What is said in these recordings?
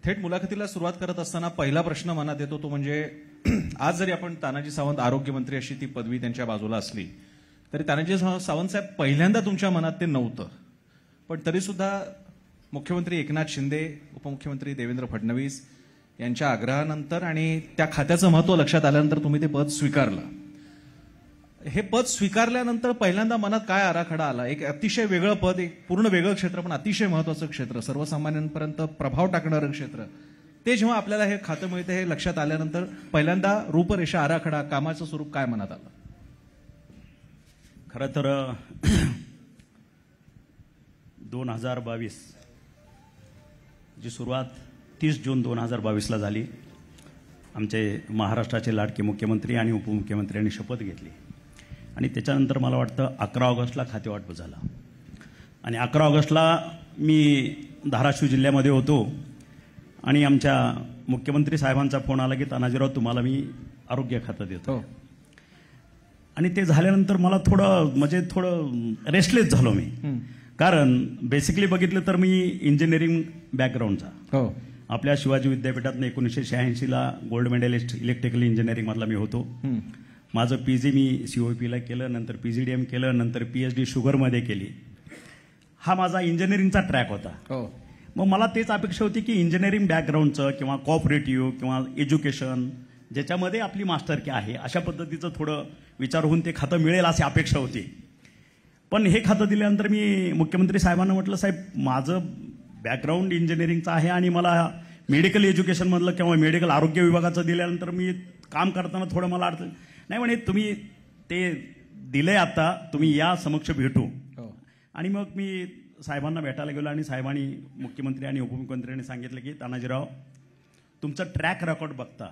थेट मुलाखतीला सुरुवात करत असताना पहिला प्रश्न मनात येतो तो म्हणजे आज जरी आपण तानाजी सावंत आरोग्यमंत्री अशी ती पदवी त्यांच्या बाजूला असली तरी तानाजी सावंत साहेब पहिल्यांदा तुमच्या मनात ते नव्हतं, पण तरी सुद्धा मुख्यमंत्री एकनाथ शिंदे, उपमुख्यमंत्री देवेंद्र फडणवीस यांच्या आग्रहानंतर आणि त्या खात्याचं महत्त्व लक्षात आल्यानंतर तुम्ही ते पद स्वीकारलं. हे पद स्वीकारल्यानंतर पहिल्यांदा मनात काय आराखडा आला? एक अतिशय वेगळं पद, एक पूर्ण वेगळं क्षेत्र, पण अतिशय महत्त्वाचं क्षेत्र, सर्वसामान्यांपर्यंत प्रभाव टाकणारं क्षेत्र, ते जेव्हा आपल्याला हे खातं मिळतं हे लक्षात आल्यानंतर पहिल्यांदा रूपरेषा, आराखडा, कामाचं स्वरूप काय मनात आलं? खरं तर 2022 जी सुरुवात 30 जून 2022ला झाली. आमचे महाराष्ट्राचे लाडके मुख्यमंत्री आणि उपमुख्यमंत्र्यांनी शपथ घेतली आणि त्याच्यानंतर मला वाटतं 11 ऑगस्टला खातेवाटप झालं आणि 11 ऑगस्टला मी धाराशिव जिल्ह्यामध्ये होतो आणि आमच्या मुख्यमंत्री साहेबांचा फोन आला की तानाजीराव तुम्हाला मी आरोग्य खातं देतो. आणि ते झाल्यानंतर मला थोडं रेस्टलेस झालो मी, कारण बेसिकली बघितलं तर मी इंजिनिअरिंग बॅकग्राऊंडचा, आपल्या शिवाजी विद्यापीठातनं 1986ला गोल्ड मेडलिस्ट इलेक्ट्रिकल इंजिनिअरिंगमधला मी होतो. माझं PG मी COEPला केलं, नंतर PGDM केलं, नंतर PhD शुगरमध्ये केली. हा माझा इंजिनिअरिंगचा ट्रॅक होता. मग मला तेच अपेक्षा होती की इंजिनिअरिंग बॅकग्राऊंडचं किंवा कॉपरेटिव्ह किंवा एज्युकेशन ज्याच्यामध्ये आपली मास्टरकी आहे अशा पद्धतीचं थोडं विचार होऊन ते खातं मिळेल अशी अपेक्षा होती. पण हे खातं दिल्यानंतर मी मुख्यमंत्री साहेबांना म्हटलं, साहेब माझं बॅकग्राऊंड इंजिनिअरिंगचं आहे आणि मला मेडिकल एज्युकेशनमधलं किंवा मेडिकल आरोग्य विभागाचं दिल्यानंतर मी काम करताना थोडं मला अडचण नाही. म्हणे तुम्ही ते दिलंय आता, तुम्ही या समक्ष भेटू. आणि मग मी साहेबांना भेटायला गेलो आणि साहेबांनी, मुख्यमंत्री आणि उपमुख्यमंत्र्यांनी सांगितलं की तानाजीराव तुमचं ट्रॅक रेकॉर्ड बघता,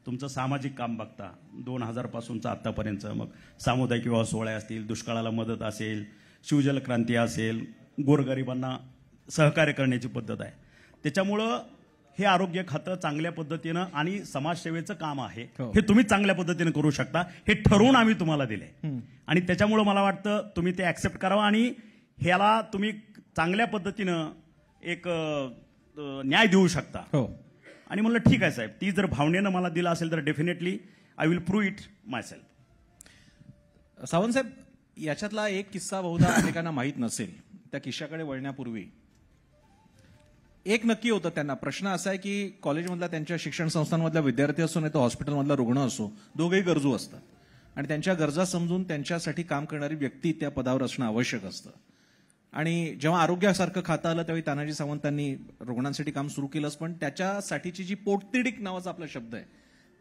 तुमचं सामाजिक काम बघता 2000 पासूनचं आतापर्यंत, मग सामुदायिक विवाह सोहळे असतील, दुष्काळाला मदत असेल, शिवजल क्रांती असेल, गोरगरिबांना सहकार्य करण्याची पद्धत आहे, त्याच्यामुळं हे आरोग्य खातं चांगल्या पद्धतीनं आणि समाजसेवेचं काम आहे, हे तुम्ही चांगल्या पद्धतीनं करू शकता, हे ठरवून आम्ही तुम्हाला दिले. आणि त्याच्यामुळं मला वाटतं तुम्ही ते ऍक्सेप्ट करावं आणि ह्याला तुम्ही चांगल्या पद्धतीनं एक न्याय देऊ शकता. आणि म्हणलं ठीक आहे साहेब, ती जर भावनेनं मला दिला असेल तर definitely I will prove it myself. Sawant साहेब, याच्यातला एक किस्सा बहुधा अनेकांना माहीत नसेल. त्या किस्साकडे वळण्यापूर्वी एक नक्की होतं त्यांना, प्रश्न असा आहे की कॉलेजमधला, त्यांच्या शिक्षण संस्थांमधला विद्यार्थी असो नाही तर हॉस्पिटलमधला रुग्ण असो, दोघेही गरजू असतात आणि त्यांच्या गरजा समजून त्यांच्यासाठी काम करणारी व्यक्ती त्या पदावर असणं आवश्यक असतं. आणि जेव्हा आरोग्यासारखं खातं आलं त्यावेळी तानाजी सावंतांनी रुग्णांसाठी काम सुरू केलंच, पण त्याच्यासाठीची जी पोटतिडीक नावाचा आपला शब्द आहे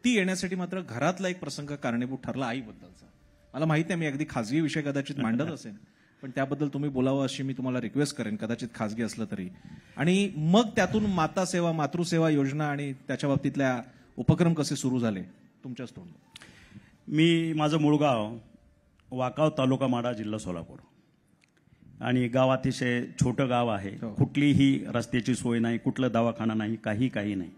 ती येण्यासाठी मात्र घरातला एक प्रसंग कारणीभूत ठरला, आईबद्दलचा. मला माहिती आहे मी अगदी खाजगी विषय कदाचित मांडत असेल, पण त्याबद्दल तुम्ही बोलावं अशी मी तुम्हाला रिक्वेस्ट करेन, कदाचित खाजगी असलं तरी. आणि मग त्यातून माता सेवा, मातृसेवा योजना आणि त्याच्या बाबतीतल्या उपक्रम कसे सुरू झाले तुमच्याच तोंडून? मी, माझं मूळ गाव वाकाव, तालुका माढा, जिल्हा सोलापूर. आणि गाव अतिशय छोटं गाव आहे, कुठलीही रस्त्याची सोय नाही, कुठलं दवाखाना नाही, काही नाही.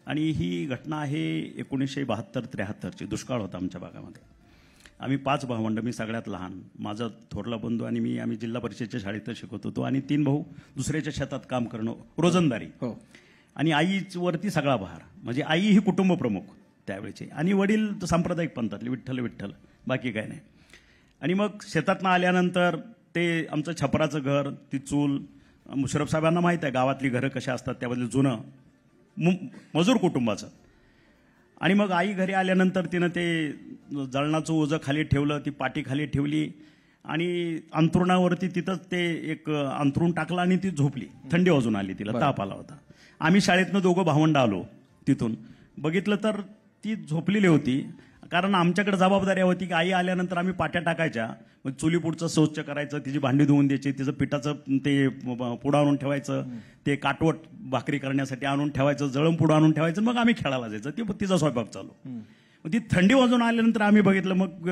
आणि ही घटना आहे 1972-73ची. दुष्काळ होता आमच्या भागामध्ये. आम्ही 5 भावंड, मी सगळ्यात लहान, माझा थोरला बंधू आणि मी, आम्ही जिल्हा परिषदेच्या शाळेत शिकत होतो आणि 3 भाऊ दुसऱ्याच्या शेतात काम करणं, रोजंदारी. आणि आईवरती सगळा भार, म्हणजे आई ही कुटुंब प्रमुख त्यावेळेची, आणि वडील सांप्रदायिक पंथातले, विठ्ठल, बाकी काय नाही. आणि मग शेतातनं आल्यानंतर ते आमचं छपराचं घर, ती चूल, मुशरफ साहेबांना माहीत आहे गावातली घरं कशा असतात, त्याबद्दल जुनं मजूर कुटुंबाचं. आणि मग आई घरी आल्यानंतर तिनं ते जळणाचं ओझं खाली ठेवलं, ती पाटी खाली ठेवली आणि अंथरुणावरती तिथंच ते एक अंथरुण टाकलं आणि ती झोपली. थंडी वाजून आली, तिला ताप आला होता. आम्ही शाळेतनं 2 भावंड आलो, तिथून बघितलं तर ती झोपलेली होती. कारण आमच्याकडे जबाबदारी होती की आई आल्यानंतर आम्ही पाट्या टाकायच्या, मग चुली पुढचं शौच करायचं, तिची भांडी धुवून द्यायची, तिचं पिठाचं ते पुढं आणून ठेवायचं, ते काटवट भाकरी करण्यासाठी आणून ठेवायचं, जळम पुढं आणून ठेवायचं, मग आम्ही खेळायला जायचं, ती तिचा स्वयंपाक चालू. मग ती थंडी वाजून आल्यानंतर आम्ही बघितलं, मग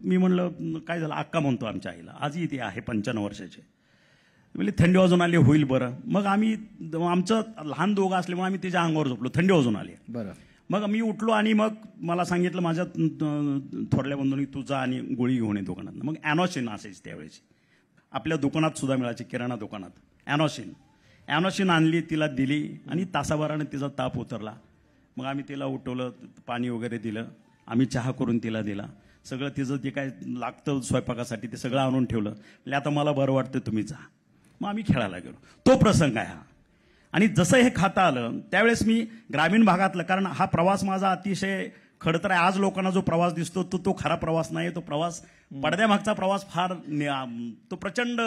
मी म्हणलं काय झालं, अक्का म्हणतो आमच्या आईला, आजही ती आहे 95 वर्षाची. म्हणजे थंडी वाजून आली, होईल बरं. मग आम्ही, आमचं लहान दोघं असल्यामुळे आम्ही तिच्या अंगावर झोपलो, थंडी वाजून आली. बरं. मग मी उठलो आणि मग मला सांगितलं माझ्या थोरल्या बंधूंनी, तू जा आणि गोळी घेऊन ये दुकानात. मग ॲनॉसिन असायची त्यावेळेची, आपल्या दुकानात सुद्धा मिळायची, किराणा दुकानात ॲनॉसिन. ॲनोशिन आणली, तिला दिली आणि तासाभराने तिचा ताप उतरला. मग आम्ही तिला उठवलं, पाणी वगैरे दिलं, आम्ही चहा करून तिला दिला, सगळं तिचं जे काय लागतं स्वयंपाकासाठी ते सगळं आणून ठेवलं. म्हणजे आता मला बरं वाटतं, तुम्ही जा. मग आम्ही खेळायला गेलो. तो प्रसंग आहे हा. आणि जसं हे खातं आलं त्यावेळेस मी ग्रामीण भागातलं, कारण हा प्रवास माझा अतिशय खडतर आहे. आज लोकांना जो प्रवास दिसतो तो खरा प्रवास नाही, तो प्रवास पडद्यामागचा प्रवास तो प्रचंड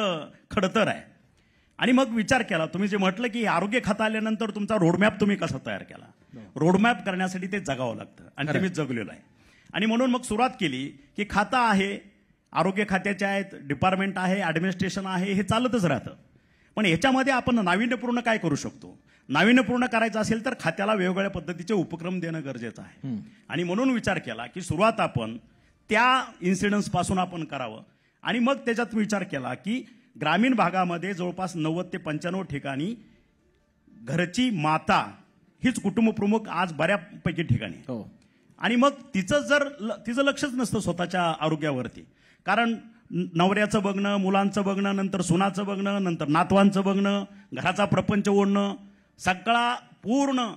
खडतर आहे. आणि मग विचार केला, तुम्ही जे म्हटलं की आरोग्य खातं आल्यानंतर तुमचा रोडमॅप तुम्ही कसा तयार केला. रोडमॅप करण्यासाठी ते जगावं लागतं आणि ते मी जगलेलो आहे. आणि म्हणून मग सुरुवात केली की खातं आहे, आरोग्य खात्याचे आहेत, डिपार्टमेंट आहे, ॲडमिनिस्ट्रेशन आहे, हे चालतच राहतं. पण याच्यामध्ये आपण नाविन्यपूर्ण काय करू शकतो. नाविन्यपूर्ण करायचं असेल तर खात्याला वेगवेगळ्या पद्धतीचे उपक्रम देणं गरजेचं आहे. आणि म्हणून विचार केला की सुरुवात आपण त्या इन्सिडन्स पासून आपण करावं. आणि मग त्याच्यात विचार केला की ग्रामीण भागामध्ये जवळपास 90 ते 95 ठिकाणी घरची माता हीच कुटुंबप्रमुख आज बऱ्यापैकी ठिकाणी. आणि मग तिचं लक्षच नसतं स्वतःच्या आरोग्यावरती. कारण नवऱ्याचं बघणं, मुलांचं बघणं, नंतर सुनाचं बघणं, नंतर नातवांचं बघणं, घराचा प्रपंच ओढणं, सगळा पूर्ण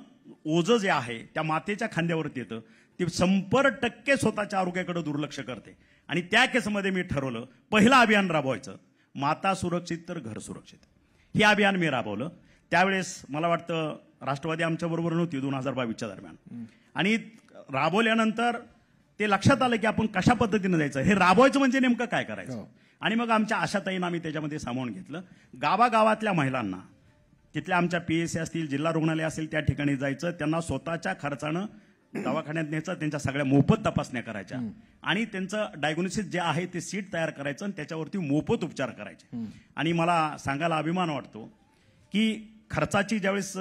ओझं जे आहे त्या मातेच्या खांद्यावरती येतं. ती 100% स्वतःच्या आरोग्याकडे दुर्लक्ष करते. आणि त्या केसमध्ये मी ठरवलं पहिलं अभियान राबवायचं, माता सुरक्षित तर घर सुरक्षित. हे अभियान मी राबवलं. त्यावेळेस मला वाटतं राष्ट्रवादी आमच्याबरोबर नव्हती 2022च्या दरम्यान. आणि राबवल्यानंतर ते लक्षात आलं की आपण कशा पद्धतीनं जायचं, हे राबवायचं म्हणजे नेमकं काय करायचं. आणि मग आमच्या आशाताईंना आम्ही त्याच्यामध्ये सामावून घेतलं. गावागावातल्या महिलांना, तिथल्या आमच्या PSC असतील, जिल्हा रुग्णालय असेल, त्या ठिकाणी जायचं, त्यांना स्वतःच्या खर्चानं दवाखान्यात न्यायचं, त्यांच्या सगळ्या मोफत तपासण्या करायच्या आणि त्यांचं डायग्नोसिस जे आहे ते सीट तयार करायचं आणि त्याच्यावरती मोफत उपचार करायचे. आणि मला सांगायला अभिमान वाटतो की खर्चाची ज्यावेळेस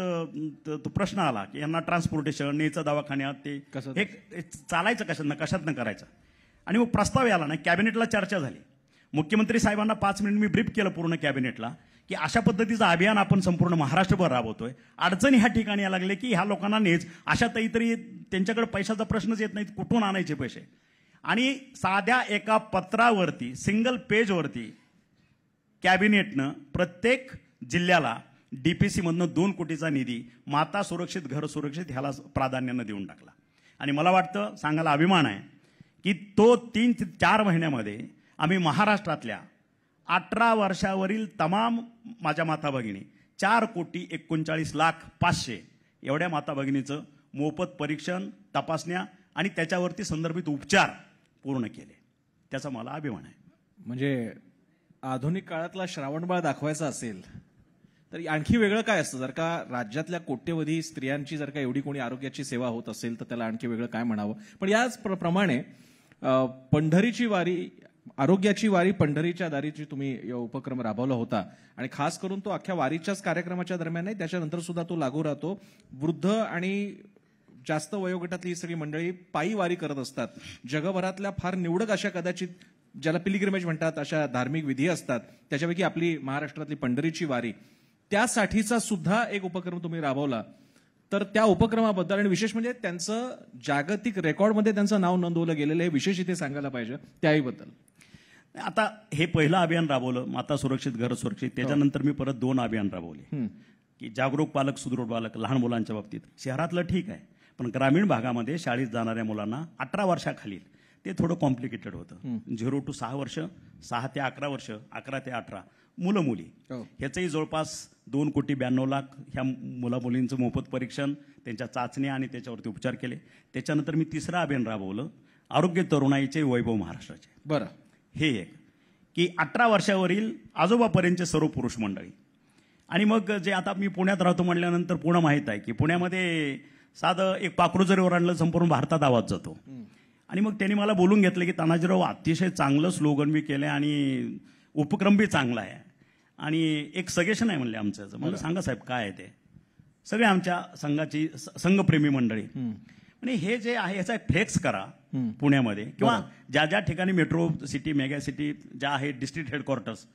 तो प्रश्न आला की यांना ट्रान्सपोर्टेशन, न्यायचं दवाखान्यात, ते हे चालायचं कशातनं करायचं. आणि मग प्रस्ताव आला ना, कॅबिनेटला चर्चा झाली. मुख्यमंत्री साहेबांना 5 मिनिट मी ब्रीफ केलं पूर्ण कॅबिनेटला की अशा पद्धतीचं अभियान आपण संपूर्ण महाराष्ट्रभर राबवतोय. अडचणी ह्या ठिकाणी यायला लागले की ह्या लोकांना नेच अशा तरी त्यांच्याकडे पैशाचा प्रश्नच येत नाही, कुठून आणायचे पैसे. आणि साध्या एका पत्रावरती, सिंगल पेजवरती कॅबिनेटनं प्रत्येक जिल्ह्याला DPC मधनं 2 कोटीचा निधी माता सुरक्षित घर सुरक्षित ह्याला प्राधान्यानं देऊन टाकला. आणि मला वाटतं सांगायला अभिमान आहे की तो 3 ते 4 महिन्यामध्ये आम्ही महाराष्ट्रातल्या 18 वर्षावरील तमाम माझ्या माता भगिनी 4,39,05,000 एवढ्या माता भगिनीचं मोफत परीक्षण, तपासण्या आणि त्याच्यावरती संदर्भित उपचार पूर्ण केले. त्याचा मला अभिमान आहे. म्हणजे आधुनिक काळातला श्रावणबाळ दाखवायचा असेल तर आणखी वेगळं काय असतं. जर का राज्यातल्या कोट्यवधी स्त्रियांची जर का एवढी कोणी आरोग्याची सेवा होत असेल तर त्याला आणखी वेगळं काय म्हणावं. पण याच प्रमाणे पंढरीची वारी, आरोग्याची वारी पंढरीच्या दारीची तुम्ही उपक्रम राबवला होता. आणि खास करून तो अख्ख्या वारीच्याच कार्यक्रमाच्या दरम्यान नाही, त्याच्यानंतर सुद्धा तो लागू राहतो. वृद्ध आणि जास्त वयोगटातली ही सगळी मंडळी पायी वारी करत असतात. जगभरातल्या फार निवडक अशा कदाचित ज्याला पिलिग्रिमेज म्हणतात अशा धार्मिक विधी असतात, त्याच्यापैकी आपली महाराष्ट्रातली पंढरीची वारी, त्यासाठीचा सुद्धा एक उपक्रम तुम्ही राबवला. तर त्या उपक्रमाबद्दल आणि विशेष म्हणजे त्यांचं जागतिक रेकॉर्डमध्ये त्यांचं नाव नोंदवलं गेलेलं आहे, विशेष इथे सांगायला पाहिजे त्याहीबद्दल. आता हे पहिलं अभियान राबवलं, माता सुरक्षित घर सुरक्षित. त्याच्यानंतर मी परत 2 अभियान राबवले की जागरूक पालक सुदृढ पालक. लहान मुलांच्या बाबतीत शहरातलं ठीक आहे, पण ग्रामीण भागामध्ये शाळेत जाणाऱ्या मुलांना 18 वर्षाखालील ते थोडं कॉम्प्लिकेटेड होतं. 0 to 6 वर्ष, 6 ते 11 वर्ष, 11 ते 18 मुलं मुली, ह्याचंही जवळपास 2,92,00,000 ह्या मुला मुलींचं मोफत परीक्षण, त्यांच्या चाचण्या आणि त्याच्यावरती उपचार केले. त्याच्यानंतर मी 3रं अभियान राबवलं, आरोग्य तरुणाईचे वैभव महाराष्ट्राचे. बरं, हे एक की 18 वर्षावरील आजोबापर्यंतचे सर्व पुरुष मंडळी. आणि मग जे आता मी पुण्यात राहतो म्हटल्यानंतर पुणे माहीत आहे की पुण्यामध्ये साधं एक पाखरू जरी ओरडलं संपूर्ण भारतात आवाज जातो. आणि मग त्यांनी मला बोलून घेतलं की तानाजीराव अतिशय चांगलं स्लोगन बी केलं आणि उपक्रम बी चांगला आहे आणि एक सजेशन आहे म्हणले आमचं. मला सांगा साहेब काय आहे ते. सगळे आमच्या संघाची संघप्रेमी मंडळी आणि हे जे आहे याचा फ्लेक्स करा पुण्यामध्ये किंवा ज्या ज्या ठिकाणी मेट्रो सिटी, मेगा सिटी ज्या आहेत, डिस्ट्रिक्ट हेडक्वार्टर्स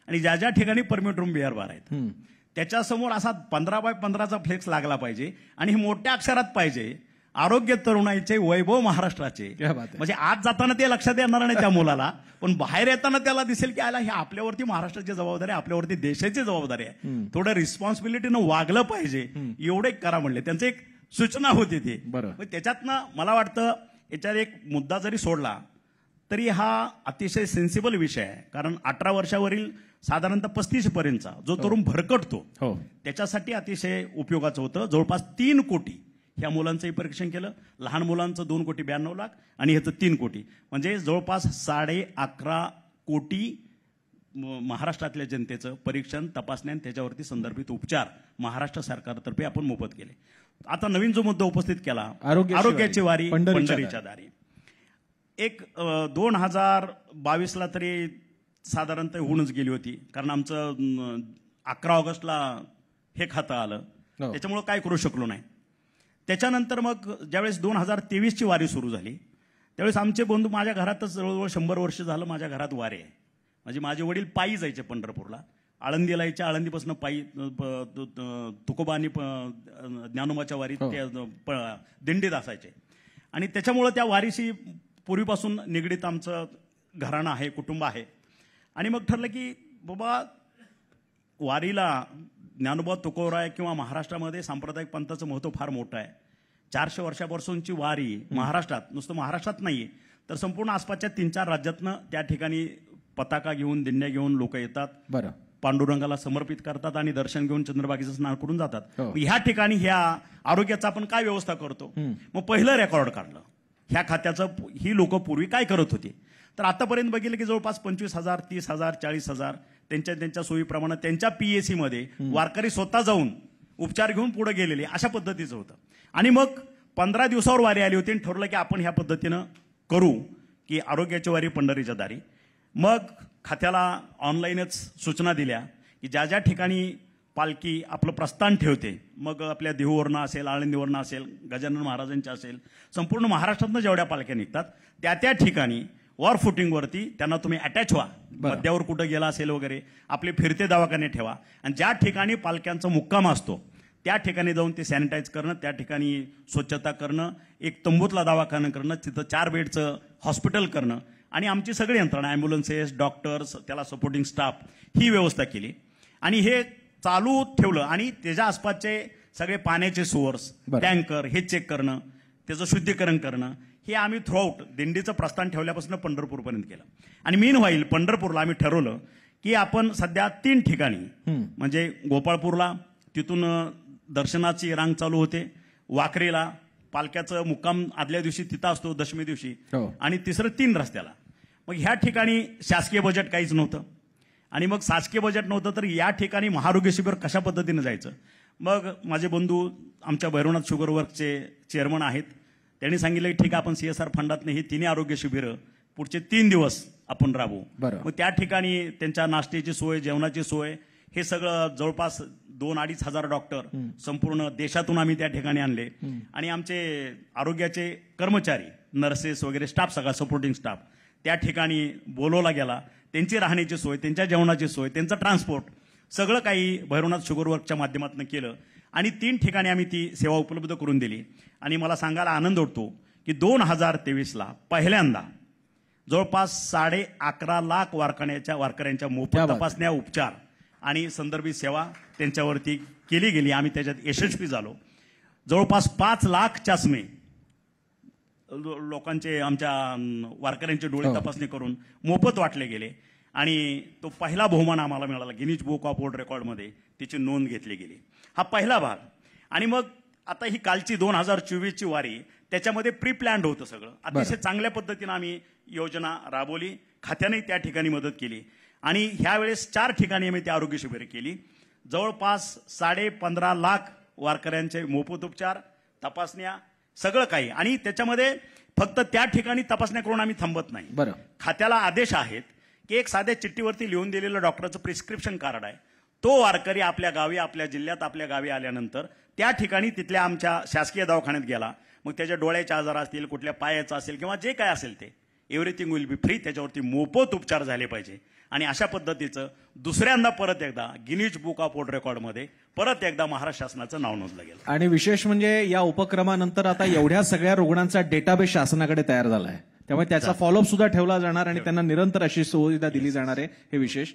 आणि ज्या ज्या ठिकाणी परमिट रूम बिहार बार आहेत, त्याच्यासमोर असा 15x15चा फ्लेक्स लागला पाहिजे आणि हे मोठ्या अक्षरात पाहिजे आरोग्य तरुणाईचे वैभव महाराष्ट्राचे. क्या बात आहे. म्हणजे आज जाताना ते लक्षात येणार नाही त्या मुलाला, पण बाहेर येताना त्याला दिसेल की आला हे आपल्यावरती महाराष्ट्राची जबाबदारी आहे, आपल्यावरती देशाची जबाबदारी आहे, थोडं रिस्पॉन्सिबिलिटीनं वागलं पाहिजे, एवढे करा म्हणले. त्यांचं एक सूचना होती ती. बरं. त्याच्यातनं मला वाटतं याच्यात एक मुद्दा जरी सोडला तरी हा अतिशय सेन्सिबल विषय आहे. कारण 18 वर्षावरील साधारणतः 35 पर्यंतचा जो तरुण भरकटतो हो. त्याच्यासाठी अतिशय उपयोगाचं होतं. जवळपास 3 कोटी ह्या मुलांचंही परीक्षण केलं. लहान मुलांचं 2,92,00,000 आणि ह्याचं 3 कोटी, म्हणजे जवळपास 11.5 कोटी महाराष्ट्रातल्या जनतेचं परीक्षण, तपासणी आणि त्याच्यावरती संदर्भित उपचार महाराष्ट्र सरकारतर्फे आपण मोफत केले. आता नवीन जो मुद्दा उपस्थित केला, आरोग्याची वारी पंढरीच्या दारी, एक 2022ला तरी साधारणतः होऊनच गेली होती. कारण आमचं 11 ऑगस्टला हे खातं आलं, त्याच्यामुळं काय करू शकलो नाही. त्याच्यानंतर मग ज्यावेळेस 2023ची वारी सुरू झाली त्यावेळेस आमचे बंधू, माझ्या घरातच जवळजवळ 100 वर्ष झालं माझ्या घरात वारी आहे. म्हणजे माझे वडील पायी जायचे पंढरपूरला, आळंदीला यायचे, आळंदीपासून पायी तुकोबा आणि ज्ञानोबाच्या वारीत ते दिंडीत असायचे. आणि त्याच्यामुळं त्या वारीशी पूर्वीपासून निगडीत आमचं घराणं आहे, कुटुंब आहे. आणि मग ठरलं की बाबा वारीला ज्ञानोबा तुकोबराय किंवा महाराष्ट्रामध्ये सांप्रदायिक पंथाचं महत्त्व फार मोठं आहे. 400 वर्षापासूनची वारी महाराष्ट्रात, नुसतं महाराष्ट्रात नाही तर संपूर्ण आसपासच्या 3-4 राज्यातनं त्या ठिकाणी पताका घेऊन, दिंड्या घेऊन लोक येतात. बरं. पांडुरंगाला समर्पित करतात आणि दर्शन घेऊन चंद्रभागेचं स्नान करून जातात. ह्या ठिकाणी ह्या आरोग्याचा आपण काय व्यवस्था करतो. मग पहिलं रेकॉर्ड काढलं ह्या खात्याचं. ही लोक पूर्वी काय करत होती तर आतापर्यंत बघितलं की जवळपास 25,000, 30,000, 40,000 त्यांच्या सोयीप्रमाणे त्यांच्या PAC मध्ये वारकरी स्वतः जाऊन उपचार घेऊन पुढे गेलेले, अशा पद्धतीचं होतं. आणि मग 15 दिवसावर वारी आली होती आणि ठरलं की आपण ह्या पद्धतीनं करू की आरोग्याची वारी पंढरीच्या दारी. मग खात्याला ऑनलाईनच सूचना दिल्या की ज्या ज्या ठिकाणी पालखी आपलं प्रस्थान ठेवते, मग आपल्या देहूवरनं असेल, आळंदीवरनं असेल, गजानन महाराजांच्या असेल, संपूर्ण महाराष्ट्रातनं जेवढ्या पालख्या निघतात त्या ठिकाणी वॉर फुटिंगवरती त्यांना तुम्ही अटॅच व्हा. मध्यावर कुठं गेला असेल वगैरे आपले फिरते दवाखाने ठेवा आणि ज्या ठिकाणी पालख्यांचा मुक्काम असतो त्या ठिकाणी जाऊन ते सॅनिटाईज करणं, त्या ठिकाणी स्वच्छता करणं, एक तंबूतला दवाखाना करणं, तिथं 4 बेडचं हॉस्पिटल करणं आणि आमची सगळी यंत्रणा, ॲम्ब्युलन्सेस, डॉक्टर्स, त्याला सपोर्टिंग स्टाफ, ही व्यवस्था केली. आणि हे चालू ठेवलं. आणि त्याच्या आसपासचे सगळे पाण्याचे सोर्स, टँकर हे चेक करणं, त्याचं शुद्धीकरण करणं, हे आम्ही थ्रूआउट दिंडीचं प्रस्थान ठेवल्यापासून पंढरपूरपर्यंत केलं. आणि मीन व्हाईल पंढरपूरला आम्ही ठरवलं की आपण सध्या 3 ठिकाणी, म्हणजे गोपाळपूरला तिथून दर्शनाची रांग चालू होते, वाखरीला पालख्याचं मुक्काम आदल्या दिवशी तिथं असतो दशमी दिवशी, आणि तिसरं 3 रस्त्याला. मग ह्या ठिकाणी शासकीय बजेट काहीच नव्हतं. आणि मग शासकीय बजेट नव्हतं तर या ठिकाणी महाआरोग्य शिबिर कशा पद्धतीने जायचं. मग माझे बंधू आमच्या भैरवनाथ शुगर वर्कचे चेअरमन आहेत, त्यांनी सांगितलं की ठीक आहे आपण CSR फंडातनं ही 3 आरोग्य शिबिरं पुढचे 3 दिवस आपण राबवू. मग त्या ठिकाणी त्यांच्या नाश्त्याची सोय, जेवणाची सोय, हे सगळं जवळपास 2-2.5 हजार डॉक्टर संपूर्ण देशातून आम्ही त्या ठिकाणी आणले. आणि आमचे आरोग्याचे कर्मचारी, नर्सेस वगैरे स्टाफ, सगळा सपोर्टिंग स्टाफ त्या ठिकाणी बोलवला गेला. त्यांची राहण्याची सोय, त्यांच्या जेवणाची सोय, त्यांचं ट्रान्सपोर्ट, सगळं काही भैरवनाथ शुगर वर्कच्या माध्यमातून केलं. आणि 3 ठिकाणी आम्ही ती सेवा उपलब्ध करून दिली. आणि मला सांगायला आनंद वाटतो की 2023ला पहिल्यांदा जवळपास 11.5 लाख वारकऱ्यांच्या मोफत तपासण्या, उपचार आणि संदर्भित सेवा त्यांच्यावरती केली गेली. आम्ही त्याच्यात यशस्वी झालो. जवळपास 5 लाख चष्मे लोकांचे, आमच्या वारकऱ्यांचे डोळे तपासणी करून मोफत वाटले गेले. आणि तो पहिला बहुमान आम्हाला मिळाला गिनीज बुक ऑफ वर्ल्ड रेकॉर्डमध्ये, तिची नोंद घेतली गेली. हा पहिला भाग. आणि मग आता ही कालची 2024ची वारी, त्याच्यामध्ये प्री प्लॅन्ड होतं सगळं. अतिशय चांगल्या पद्धतीनं आम्ही योजना राबवली, खात्याने त्या ठिकाणी मदत केली. आणि ह्या वेळेस 4 ठिकाणी आम्ही ती आरोग्य शिबिरं केली. जवळपास 15.5 लाख वारकऱ्यांचे मोफत उपचार, तपासण्या, सगळं काही. आणि त्याच्यामध्ये फक्त त्या ठिकाणी तपासण्या करून आम्ही थांबत नाही. खात्याला आदेश आहेत की एक साध्या चिठ्ठीवरती लिहून दिलेलं डॉक्टरचं प्रिस्क्रिप्शन कार्ड आहे, तो वारकरी आपल्या गावी, आपल्या जिल्ह्यात, आपल्या गावी आल्यानंतर त्या ठिकाणी तिथल्या आमच्या शासकीय दवाखान्यात गेला. मग त्याच्या डोळ्याचे आजार असतील, कुठल्या पायाचा असेल किंवा जे काय असेल ते, एव्हरीथिंग विल बी फ्री, त्याच्यावरती मोफत उपचार झाले पाहिजे. आणि अशा पद्धतीचं दुसऱ्यांदा परत एकदा गिनीज बुक ऑफ वर्ल्ड रेकॉर्डमध्ये परत एकदा महाराष्ट्र शासनाचं नाव नोंदलं गेलं. आणि विशेष म्हणजे या उपक्रमानंतर आता एवढ्या सगळ्या रुग्णांचा डेटाबेस शासनाकडे तयार झाला आहे, त्यामुळे त्याचा फॉलोअप सुद्धा ठेवला जाणार आणि त्यांना निरंतर अशी सुविधा दिली जाणार आहे, हे विशेष.